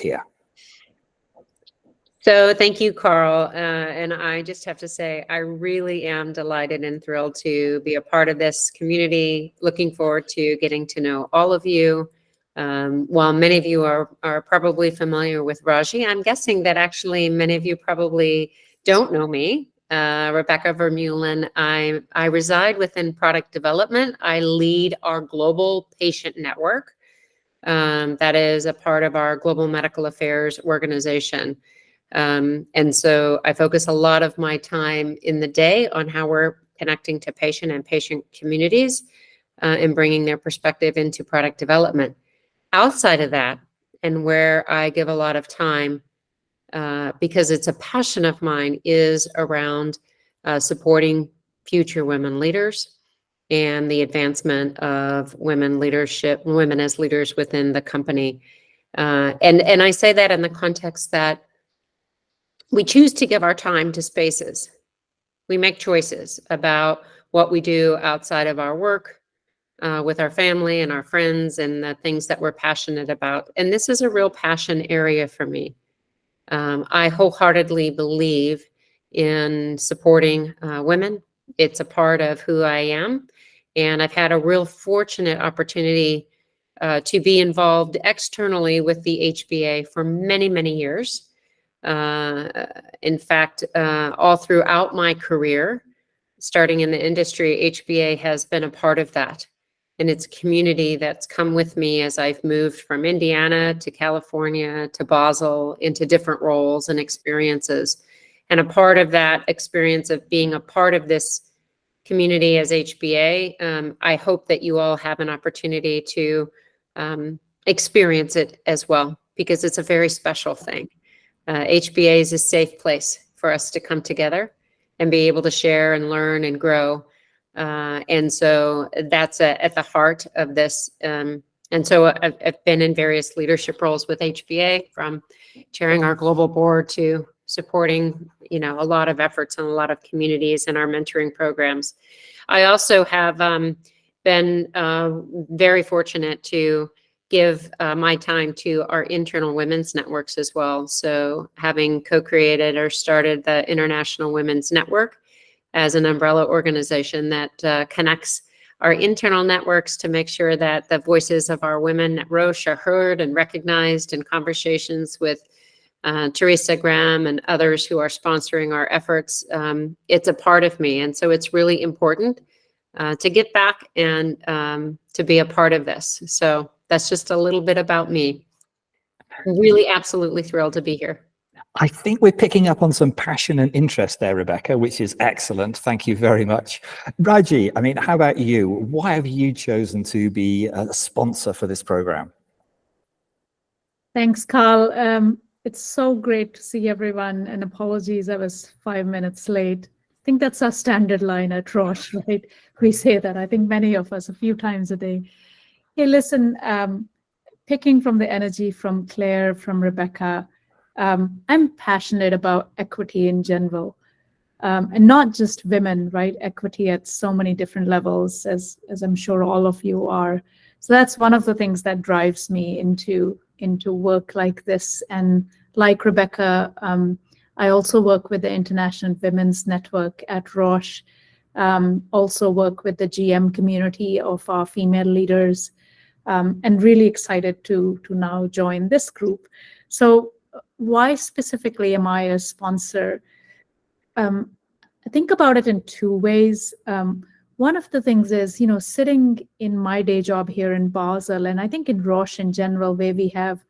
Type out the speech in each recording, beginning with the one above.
here. So thank you, Carl. And I just have to say, I really am delighted and thrilled to be a part of this community. Looking forward to getting to know all of you. While many of you are probably familiar with Roche, I'm guessing that actually many of you probably don't know me. Rebecca Vermeulen. I reside within product development. I lead our global patient network. That is a part of our global medical affairs organization. And so I focus a lot of my time in the day on how we're connecting to patient and patient communities and bringing their perspective into product development. Outside of that, and where I give a lot of time, because it's a passion of mine, is around supporting future women leaders and the advancement of women leadership, women as leaders within the company. And I say that in the context that we choose to give our time to spaces. We make choices about what we do outside of our work, with our family and our friends and the things that we're passionate about. And this is a real passion area for me. I wholeheartedly believe in supporting women. It's a part of who I am. And I've had a real fortunate opportunity to be involved externally with the HBA for many, many years. In fact, all throughout my career, starting in the industry, HBA has been a part of that. And it's a community that's come with me as I've moved from Indiana to California to Basel into different roles and experiences. And a part of that experience of being a part of this community as HBA, I hope that you all have an opportunity to experience it as well, because it's a very special thing. HBA is a safe place for us to come together and be able to share and learn and grow. And so that's at the heart of this. And so I've been in various leadership roles with HBA, from chairing our global board to supporting, a lot of efforts in a lot of communities and our mentoring programs. I also have been very fortunate to give my time to our internal women's networks as well. So having co-created or started the International Women's Network as an umbrella organization that connects our internal networks to make sure that the voices of our women at Roche are heard and recognized in conversations with Teresa Graham and others who are sponsoring our efforts. It's a part of me. And so it's really important to get back and to be a part of this. So that's just a little bit about me. Really absolutely thrilled to be here. I think we're picking up on some passion and interest there, Rebecca, which is excellent. Thank you very much. Raji, how about you? Why have you chosen to be a sponsor for this program? Thanks, Carl. It's so great to see everyone, and apologies, I was 5 minutes late. I think that's our standard line at Roche, right? We say that, I think many of us, a few times a day. Hey, listen, picking from the energy from Claire, from Rebecca, I'm passionate about equity in general, and not just women, right? Equity at so many different levels, as I'm sure all of you are. So that's one of the things that drives me into work like this. And like Rebecca, I also work with the International Women's Network at Roche, also work with the GM community of our female leaders, and really excited to now join this group. So why specifically am I a sponsor? I think about it in two ways. One of the things is, sitting in my day job here in Basel, and I think in Roche in general, where we have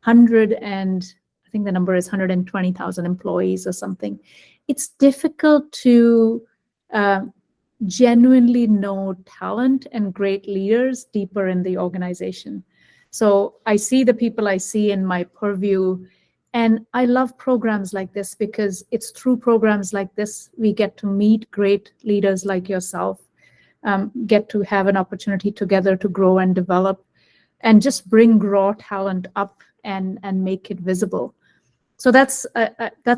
120,000 employees or something, it's difficult to genuinely know talent and great leaders deeper in the organization. So I see the people I see in my purview, and I love programs like this because it's through programs like this we get to meet great leaders like yourself, get to have an opportunity together to grow and develop, and just bring raw talent up and make it visible. So that's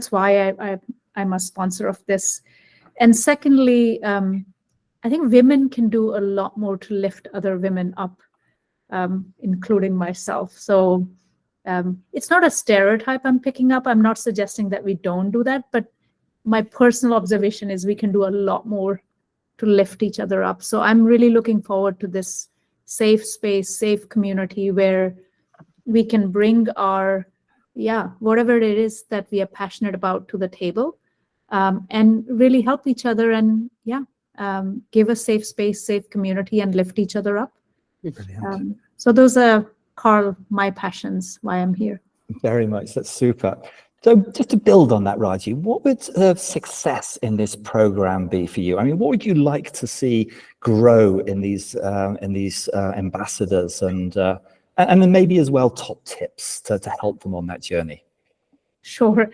why I'm a sponsor of this. And secondly, I think women can do a lot more to lift other women up, including myself. So It's not a stereotype I'm picking up. I'm not suggesting that we don't do that, but my personal observation is we can do a lot more to lift each other up. So I'm really looking forward to this safe space, safe community where we can bring our, whatever it is that we are passionate about to the table, and really help each other and give a safe space, safe community, and lift each other up. Brilliant. So those are, Carl, my passions, why I'm here. Very much. That's super. So just to build on that, Raji, what would success in this program be for you? I mean, what would you like to see grow in these ambassadors, and then maybe as well top tips to help them on that journey? Sure.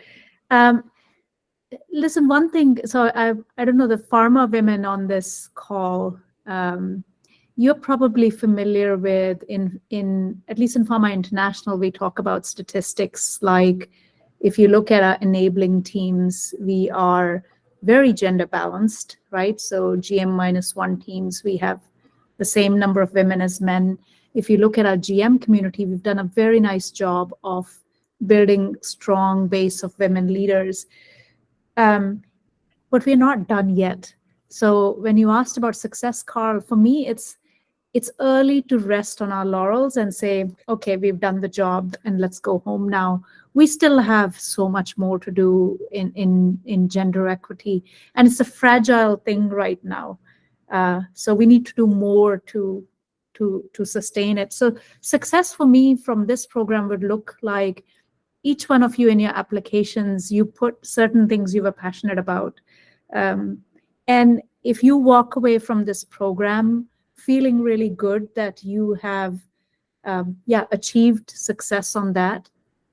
Listen, one thing, so I don't know, the pharma women on this call, you're probably familiar with, in at least in Pharma International, we talk about statistics like, if you look at our enabling teams, we are very gender balanced, right? So GM-1 teams, we have the same number of women as men. If you look at our GM community, we've done a very nice job of building strong base of women leaders. But we're not done yet. So when you asked about success, Carl, for me, it's early to rest on our laurels and say, okay, we've done the job and let's go home now. We still have so much more to do in gender equity, and it's a fragile thing right now. So we need to do more to sustain it. So success for me from this program would look like each one of you in your applications, you put certain things you were passionate about. And if you walk away from this program feeling really good that you have achieved success on that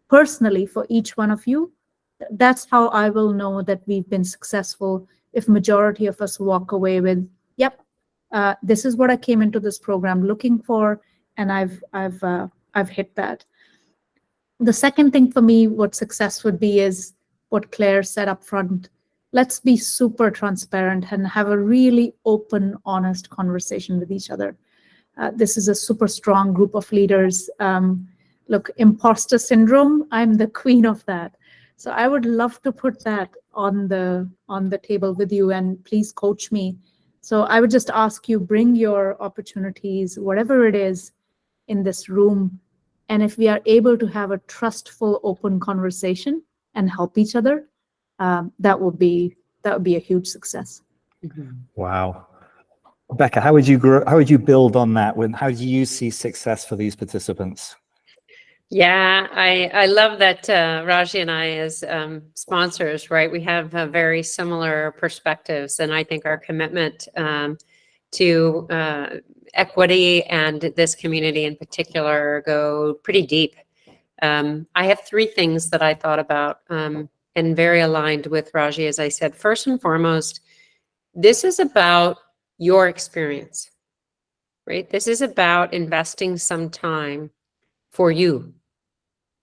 personally for each one of you, that's how I will know that we've been successful, if majority of us walk away with, this is what I came into this program looking for, and I've hit that. The second thing for me, what success would be, is what Claire said up front. Let's be super transparent and have a really open, honest conversation with each other. This is a super strong group of leaders. Look, imposter syndrome, I'm the queen of that. So I would love to put that on the table with you, and please coach me. So I would just ask you, bring your opportunities, whatever it is, in this room. And if we are able to have a trustful, open conversation and help each other, that would be a huge success. Mm-hmm. Wow. Rebecca, how would you build on that? How do you see success for these participants? Yeah, I love that Raji and I, as sponsors, right, we have very similar perspectives, and I think our commitment to equity and this community in particular go pretty deep. I have three things that I thought about, and very aligned with Raji, as I said. First and foremost, this is about your experience, right? This is about investing some time for you,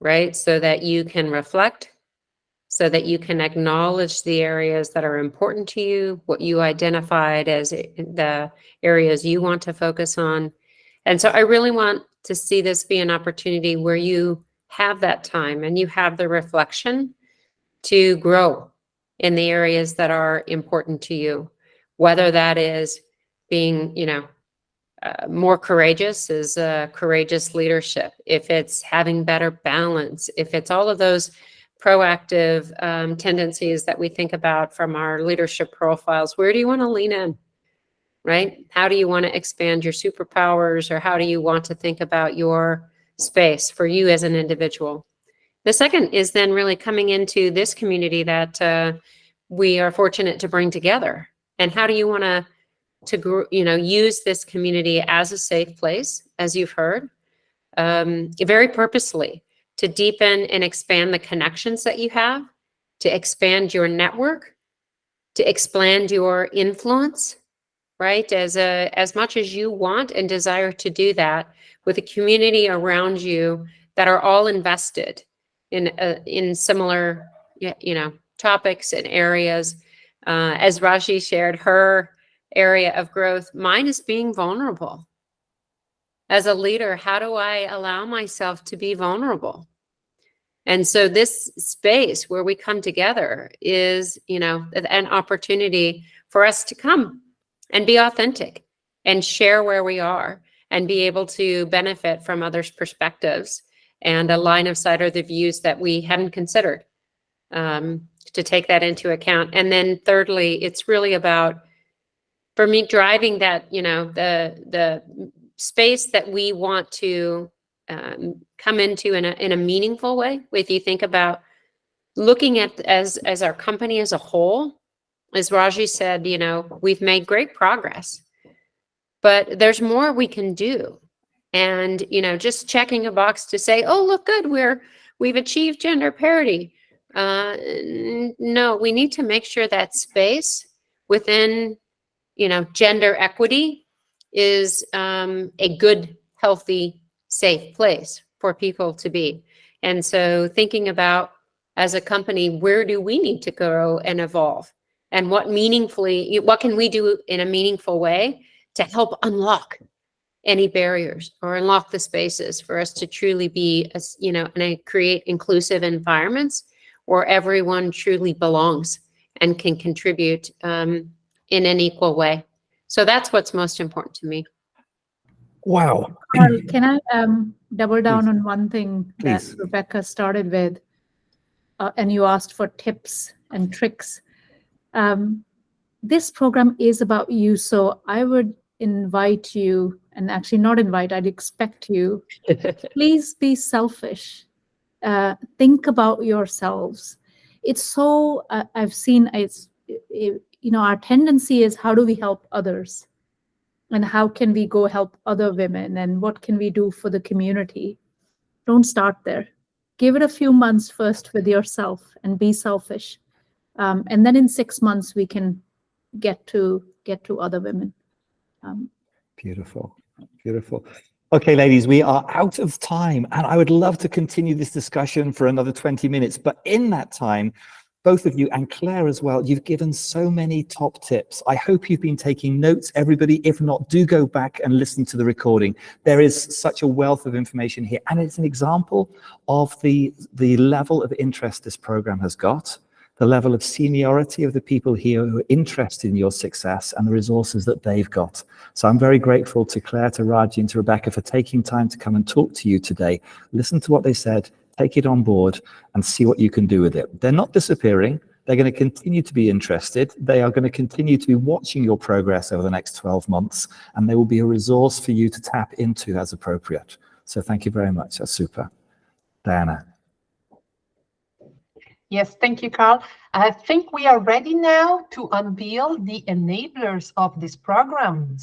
right? So that you can reflect, so that you can acknowledge the areas that are important to you, what you identified as the areas you want to focus on. And so I really want to see this be an opportunity where you have that time and you have the reflection to grow in the areas that are important to you, whether that is being, more courageous, is courageous leadership, if it's having better balance, if it's all of those proactive tendencies that we think about from our leadership profiles. Where do you want to lean in, right? How do you want to expand your superpowers, or how do you want to think about your space for you as an individual? The second is then really coming into this community that we are fortunate to bring together. And how do you want to use this community as a safe place, as you've heard, very purposely, to deepen and expand the connections that you have, to expand your network, to expand your influence, right? As much as you want and desire to do that, with a community around you that are all invested in similar, topics and areas. As Raji shared, her area of growth, mine is being vulnerable. As a leader, how do I allow myself to be vulnerable? And so this space where we come together is, you know, an opportunity for us to come and be authentic and share where we are and be able to benefit from others' perspectives and a line of sight or the views that we hadn't considered, to take that into account. And then thirdly, it's really about, for me, driving that, you know, the space that we want to come into in a meaningful way. If you think about looking at as our company as a whole, as Raji said, you know, we've made great progress, but there's more we can do. And, you know, just checking a box to say, oh, look good, we've achieved gender parity. No, we need to make sure that space within, you know, gender equity is a good, healthy, safe place for people to be. And so thinking about, as a company, where do we need to grow and evolve? And what can we do in a meaningful way to help unlock any barriers or unlock the spaces for us to truly be, you know, and create inclusive environments where everyone truly belongs and can contribute in an equal way. So that's what's most important to me. Wow. Carl, can I double down Please. on one thing Please. that Rebecca started with, and you asked for tips and tricks. This program is about you, so I would invite you, and actually not invite, I'd expect you, please be selfish. Think about yourselves. It's so, I've seen, you know, our tendency is, how do we help others? And how can we go help other women? And what can we do for the community? Don't start there. Give it a few months first with yourself and be selfish. And then in 6 months, we can get to other women. Beautiful, beautiful. Okay, ladies, we are out of time, and I would love to continue this discussion for another 20 minutes. But in that time, both of you, and Claire as well, you've given so many top tips. I hope you've been taking notes, everybody. If not, do go back and listen to the recording. There is such a wealth of information here, and it's an example of the level of interest this program has got, the level of seniority of the people here who are interested in your success, and the resources that they've got. So I'm very grateful to Claire, to Raji, and to Rebecca for taking time to come and talk to you today. Listen to what they said, take it on board, and see what you can do with it. They're not disappearing. They're going to continue to be interested. They are going to continue to be watching your progress over the next 12 months, and they will be a resource for you to tap into as appropriate. So thank you very much. That's super. Diana. Yes, thank you, Carl. I think we are ready now to unveil the enablers of this program.